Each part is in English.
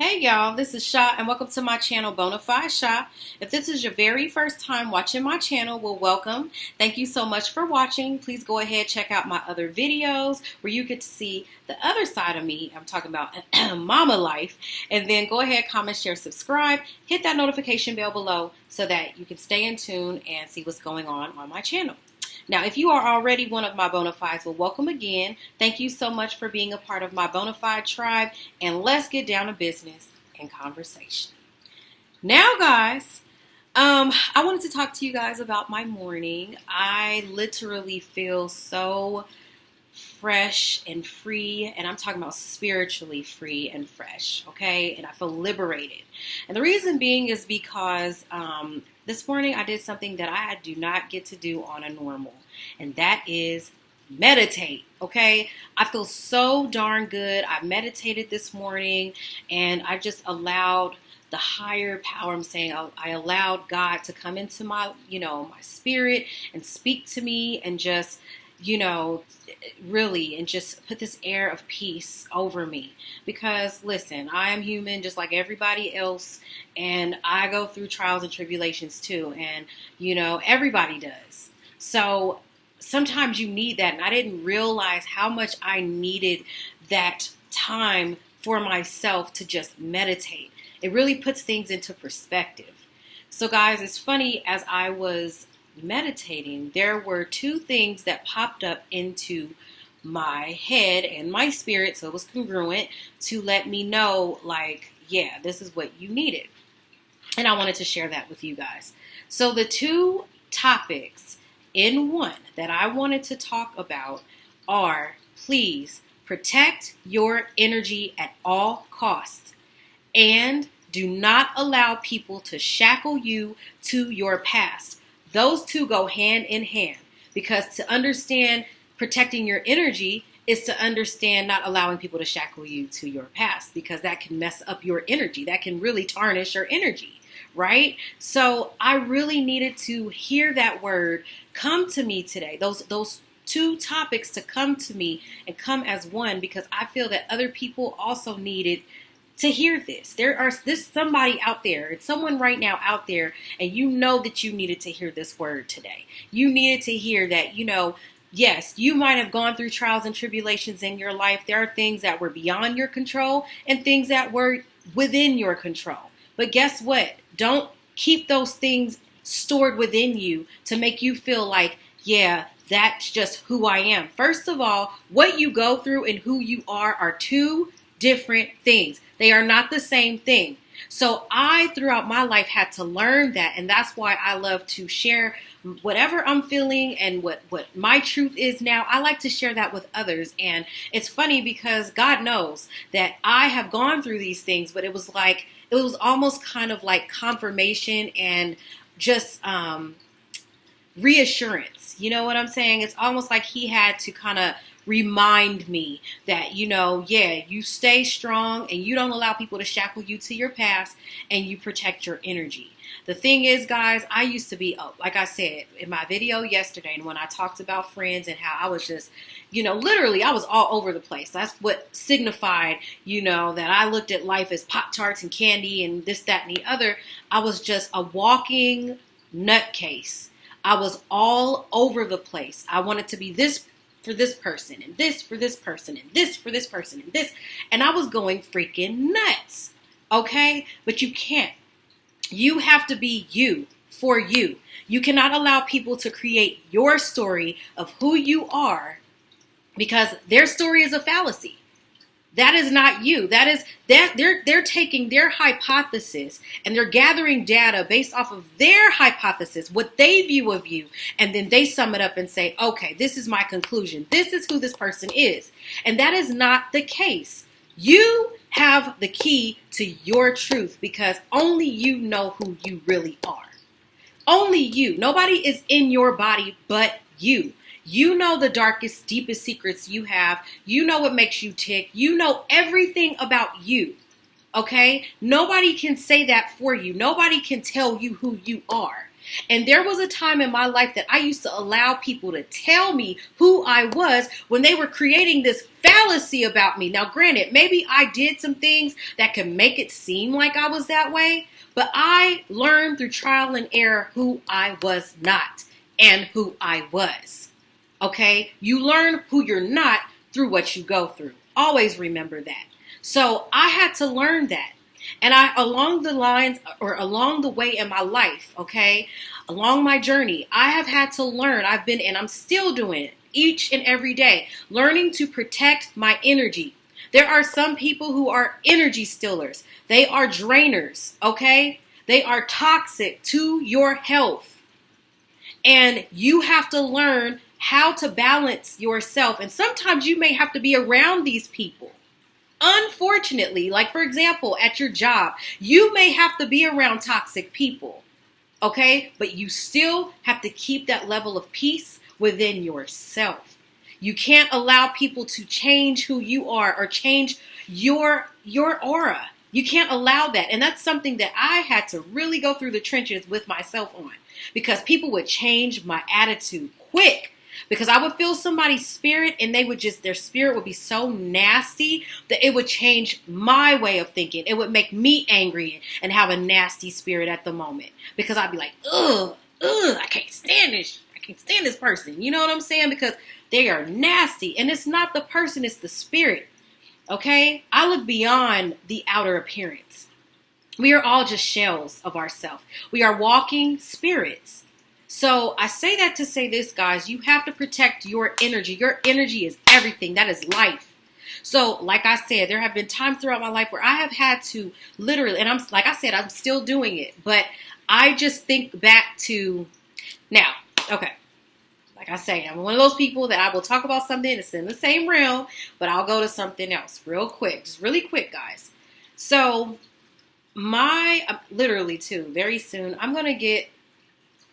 Hey y'all, this is Sha and welcome to my channel Bonafide Sha. If this is your very first time watching my channel, well welcome. Thank you so much for watching. Please go ahead check out my other videos where you get to see the other side of me. I'm talking about mama life. And then go ahead, comment, share, subscribe, hit that notification bell below so that you can stay in tune and see what's going on my channel. Now, if you are already one of my bona fides, well, welcome again. Thank you so much for being a part of my bona fide tribe, and let's get down to business and conversation. Now, guys, I wanted to talk to you guys about my morning. I literally feel so fresh and free, and I'm talking about spiritually free and fresh, okay? And I feel liberated. And the reason being is because this morning I did something that I do not get to do on a normal, and that is meditate, okay? I feel so darn good. I meditated this morning, and I just allowed the higher power, I allowed God to come into my spirit and speak to me and just, really, and just put this air of peace over me. Because listen, I am human just like everybody else, and I go through trials and tribulations too, and everybody does. So sometimes you need that, and I didn't realize how much I needed that time for myself to just meditate. It really puts things into perspective. So guys, it's funny, as I was meditating, there were two things that popped up into my head and my spirit, so it was congruent to let me know, like, yeah, this is what you needed. And I wanted to share that with you guys. So the two topics in one that I wanted to talk about are, please protect your energy at all costs, and do not allow people to shackle you to your past. Those two go hand in hand, because to understand protecting your energy is to understand not allowing people to shackle you to your past, because that can mess up your energy. That can really tarnish your energy, right? So I really needed to hear that word come to me today. Those two topics to come to me and come as one, because I feel that other people also needed to hear this. There's somebody out there. It's someone right now out there, and you know that you needed to hear this word today. You needed to hear that, yes, you might have gone through trials and tribulations in your life. There are things that were beyond your control and things that were within your control. But guess what? Don't keep those things stored within you to make you feel like, yeah, that's just who I am. First of all, what you go through and who you are two different things. They are not the same thing. So I, throughout my life, had to learn that. And that's why I love to share whatever I'm feeling and what my truth is now. I like to share that with others. And it's funny because God knows that I have gone through these things, but it was almost kind of like confirmation and just reassurance. You know what I'm saying? It's almost like he had to kind of remind me that, you stay strong and you don't allow people to shackle you to your past, and you protect your energy. The thing is, guys, I used to be, like I said in my video yesterday, and when I talked about friends and how I was just, literally I was all over the place. That's what signified, that I looked at life as Pop-Tarts and candy and this, that, and the other. I was just a walking nutcase. I was all over the place. I wanted to be this for this person, and this for this person, and this for this person, and this. And I was going freaking nuts. Okay? But you can't. You have to be you for you. You cannot allow people to create your story of who you are, because their story is a fallacy. That is not you. They're taking their hypothesis and they're gathering data based off of their hypothesis, what they view of you, and then they sum it up and say, okay, this is my conclusion. This is who this person is. And that is not the case. You have the key to your truth, because only you know who you really are. Only you. Nobody is in your body but you. You know the darkest, deepest secrets you have. You know what makes you tick. You know everything about you. Okay? Nobody can say that for you. Nobody can tell you who you are. And there was a time in my life that I used to allow people to tell me who I was when they were creating this fallacy about me. Now, granted, maybe I did some things that could make it seem like I was that way, but I learned through trial and error who I was not and who I was. Okay? You learn who you're not through what you go through. Always remember that. So I had to learn that. And along the way in my life, okay, along my journey, I have had to learn. And I'm still doing it each and every day, learning to protect my energy. There are some people who are energy stealers. They are drainers, okay? They are toxic to your health. And you have to learn how to balance yourself. And sometimes you may have to be around these people. Unfortunately, like for example, at your job, you may have to be around toxic people, okay? But you still have to keep that level of peace within yourself. You can't allow people to change who you are or change your aura. You can't allow that. And that's something that I had to really go through the trenches with myself on, because people would change my attitude quick. Because I would feel somebody's spirit and their spirit would be so nasty that it would change my way of thinking. It would make me angry and have a nasty spirit at the moment. Because I'd be like, I can't stand this. I can't stand this person. You know what I'm saying? Because they are nasty. And it's not the person, it's the spirit. Okay? I look beyond the outer appearance. We are all just shells of ourselves. We are walking spirits. So I say that to say this, guys, you have to protect your energy. Your energy is everything. That is life. So like I said, there have been times throughout my life where I have had to literally, and I'm still doing it, but I just think back to now, okay. Like I say, I'm one of those people that I will talk about something that's in the same realm, but I'll go to something else real quick, just really quick, guys. So literally too, very soon, I'm going to get,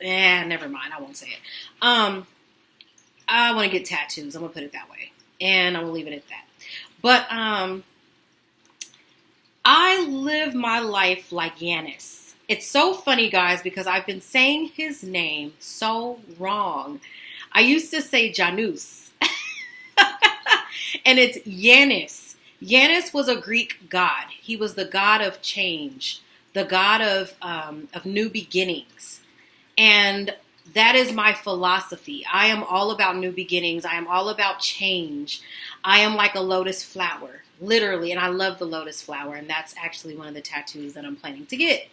never mind. I won't say it. I want to get tattoos. I'm going to put it that way. And I'm going to leave it at that. But I live my life like Yanis. It's so funny, guys, because I've been saying his name so wrong. I used to say Janus. And it's Yanis. Yanis was a Greek god. He was the god of change, the god of new beginnings. And that is my philosophy. I am all about new beginnings. I am all about change. I am like a lotus flower, literally. And I love the lotus flower. And that's actually one of the tattoos that I'm planning to get.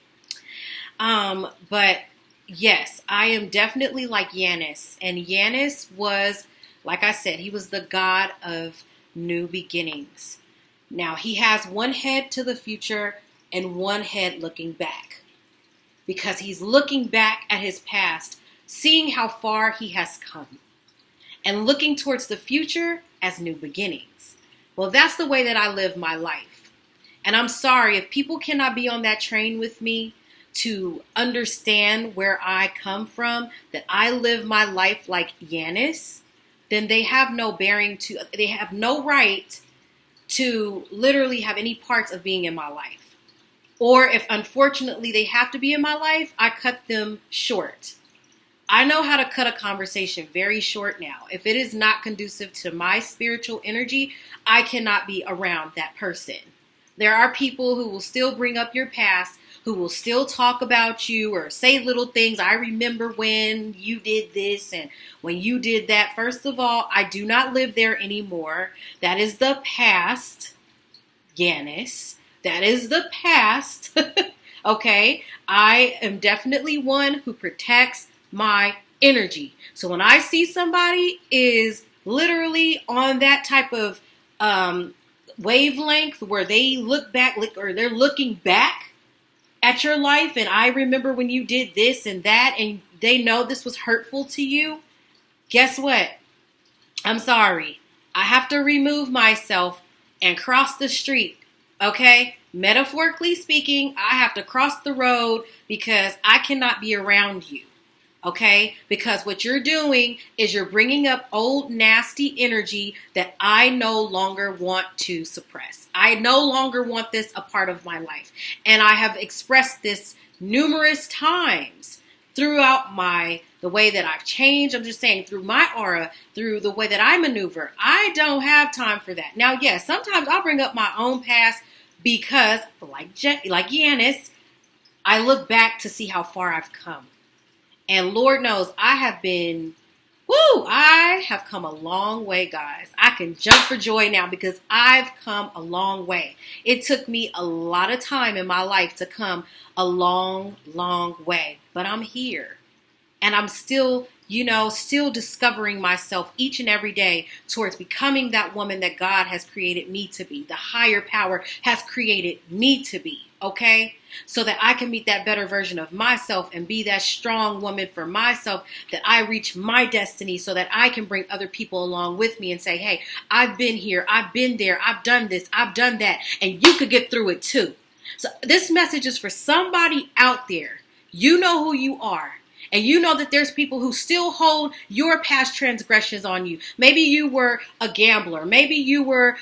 But yes, I am definitely like Yanis. And Yanis was, like I said, he was the god of new beginnings. Now, he has one head to the future and one head looking back. Because he's looking back at his past, seeing how far he has come, and looking towards the future as new beginnings. Well, that's the way that I live my life. And I'm sorry, if people cannot be on that train with me to understand where I come from, that I live my life like Yanis, then they have they have no right to literally have any parts of being in my life. Or if unfortunately they have to be in my life, I cut them short. I know how to cut a conversation very short now. If it is not conducive to my spiritual energy, I cannot be around that person. There are people who will still bring up your past, who will still talk about you or say little things. I remember when you did this and when you did that. First of all, I do not live there anymore. That is the past, Yanis. That is the past, okay? I am definitely one who protects my energy. So when I see somebody is literally on that type of wavelength where they look back or they're looking back at your life and I remember when you did this and that and they know this was hurtful to you, guess what? I'm sorry. I have to remove myself and cross the street. Okay, metaphorically speaking, I have to cross the road because I cannot be around you. Okay, because what you're doing is you're bringing up old nasty energy that I no longer want to suppress. I no longer want this a part of my life. And I have expressed this numerous times throughout the way that I've changed. I'm just saying through my aura, through the way that I maneuver. I don't have time for that. Now, yes, sometimes I'll bring up my own past because, like Yanis, I look back to see how far I've come. And Lord knows I have come a long way, guys. I can jump for joy now because I've come a long way. It took me a lot of time in my life to come a long, long way. But I'm here. And I'm still discovering myself each and every day towards becoming that woman that God has created me to be. The higher power has created me to be. Okay? So that I can meet that better version of myself and be that strong woman for myself, that I reach my destiny so that I can bring other people along with me and say, hey, I've been here, I've been there, I've done this, I've done that, and you could get through it too. So this message is for somebody out there. You know who you are. And you know that there's people who still hold your past transgressions on you. Maybe you were a gambler. Maybe you were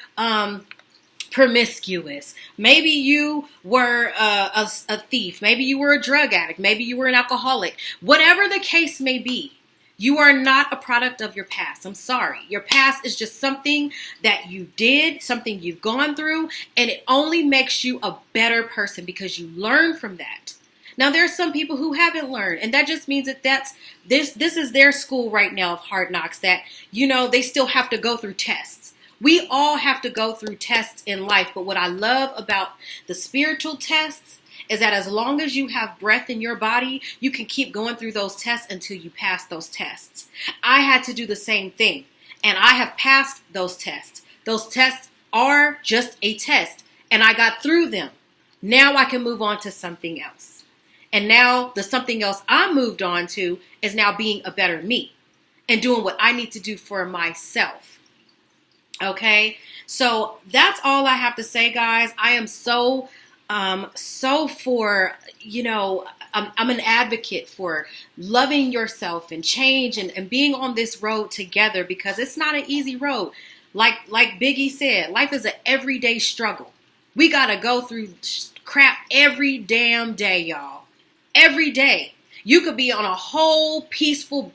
promiscuous. Maybe you were a thief. Maybe you were a drug addict. Maybe you were an alcoholic. Whatever the case may be, you are not a product of your past. I'm sorry. Your past is just something that you did, something you've gone through, and it only makes you a better person because you learn from that. Now, there's some people who haven't learned, and that just means that this is their school right now of hard knocks, that, they still have to go through tests. We all have to go through tests in life, but what I love about the spiritual tests is that as long as you have breath in your body, you can keep going through those tests until you pass those tests. I had to do the same thing, and I have passed those tests. Those tests are just a test, and I got through them. Now I can move on to something else. And now the something else I moved on to is now being a better me and doing what I need to do for myself. Okay, so that's all I have to say, guys. I am so for, I'm an advocate for loving yourself and change and being on this road together because it's not an easy road. Like Biggie said, life is an everyday struggle. We got to go through crap every damn day, y'all. Every day. You could be on a whole peaceful,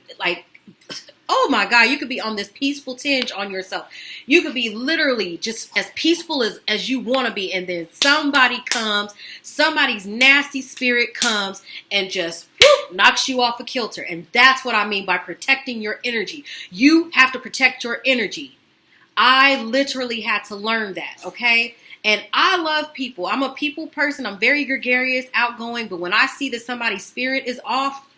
oh my God, you could be on this peaceful tinge on yourself. You could be literally just as peaceful as you want to be. And then somebody's nasty spirit comes and just knocks you off a kilter. And that's what I mean by protecting your energy. You have to protect your energy. I literally had to learn that, okay? And I love people. I'm a people person. I'm very gregarious, outgoing. But when I see that somebody's spirit is off,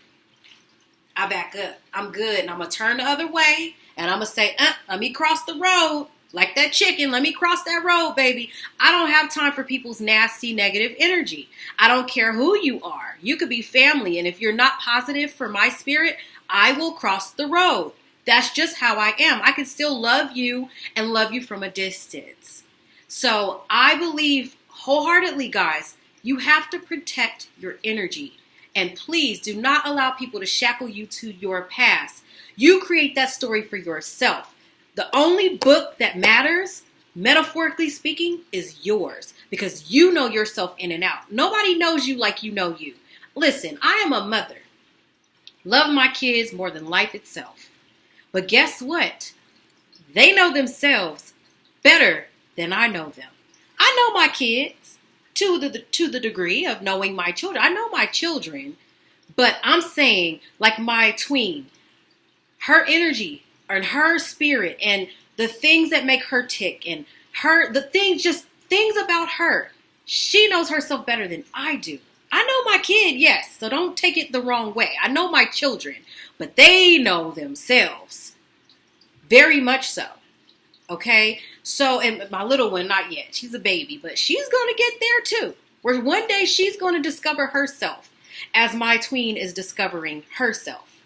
I back up. I'm good. And I'm going to turn the other way. And I'm going to say, let me cross the road. Like that chicken. Let me cross that road, baby. I don't have time for people's nasty, negative energy. I don't care who you are. You could be family. And if you're not positive for my spirit, I will cross the road. That's just how I am. I can still love you and love you from a distance. So I believe wholeheartedly, guys, you have to protect your energy. And please do not allow people to shackle you to your past. You create that story for yourself. The only book that matters, metaphorically speaking, is yours. Because you know yourself in and out. Nobody knows you like you know you. Listen, I am a mother. Love my kids more than life itself. But guess what? They know themselves better than I know them. I know my kids to the degree of knowing my children. I know my children, but I'm saying like my tween, her energy and her spirit and the things that make her tick and things about her. She knows herself better than I do. I know my kid, yes, so don't take it the wrong way. I know my children, but they know themselves very much so. Okay, so, and my little one, not yet. She's a baby, but she's going to get there too. Where one day she's going to discover herself as my tween is discovering herself.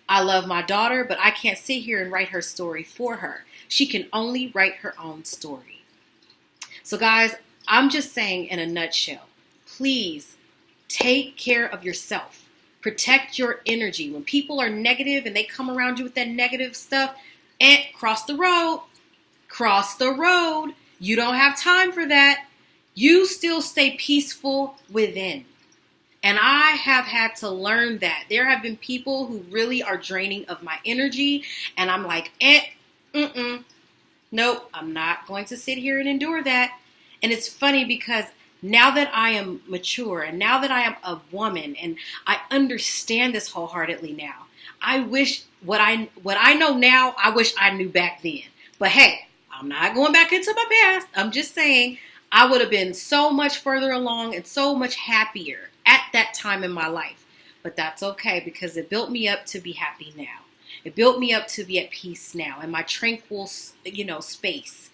I love my daughter, but I can't sit here and write her story for her. She can only write her own story. So guys, I'm just saying in a nutshell, please take care of yourself. Protect your energy. When people are negative and they come around you with that negative stuff, and cross the road. Cross the road. You don't have time for that. You still stay peaceful within. And I have had to learn that. There have been people who really are draining of my energy, and I'm like, nope, I'm not going to sit here and endure that. And it's funny because now that I am mature and now that I am a woman and I understand this wholeheartedly now, I wish what I know now, I wish I knew back then. But hey, I'm not going back into my past. I'm just saying I would have been so much further along and so much happier at that time in my life. But that's okay because it built me up to be happy now. It built me up to be at peace now in my tranquil, space.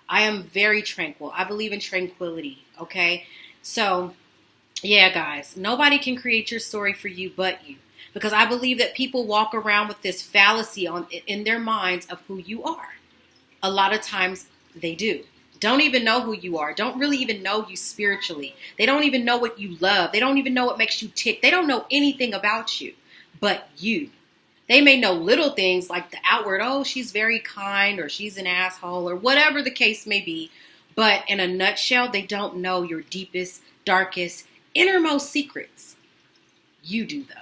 I am very tranquil. I believe in tranquility, okay? So, yeah, guys, nobody can create your story for you but you. Because I believe that people walk around with this fallacy in their minds of who you are. A lot of times they do. Don't even know who you are. Don't really even know you spiritually. They don't even know what you love. They don't even know what makes you tick. They don't know anything about you but you. They may know little things like the outward, oh, she's very kind or she's an asshole or whatever the case may be. But in a nutshell, they don't know your deepest, darkest, innermost secrets. You do, though.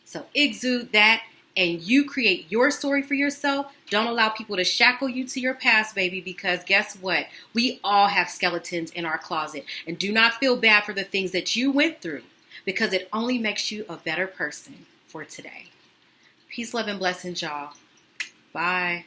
So exude that and you create your story for yourself. Don't allow people to shackle you to your past, baby, because guess what? We all have skeletons in our closet. And do not feel bad for the things that you went through because it only makes you a better person for today. Peace, love, and blessings, y'all. Bye.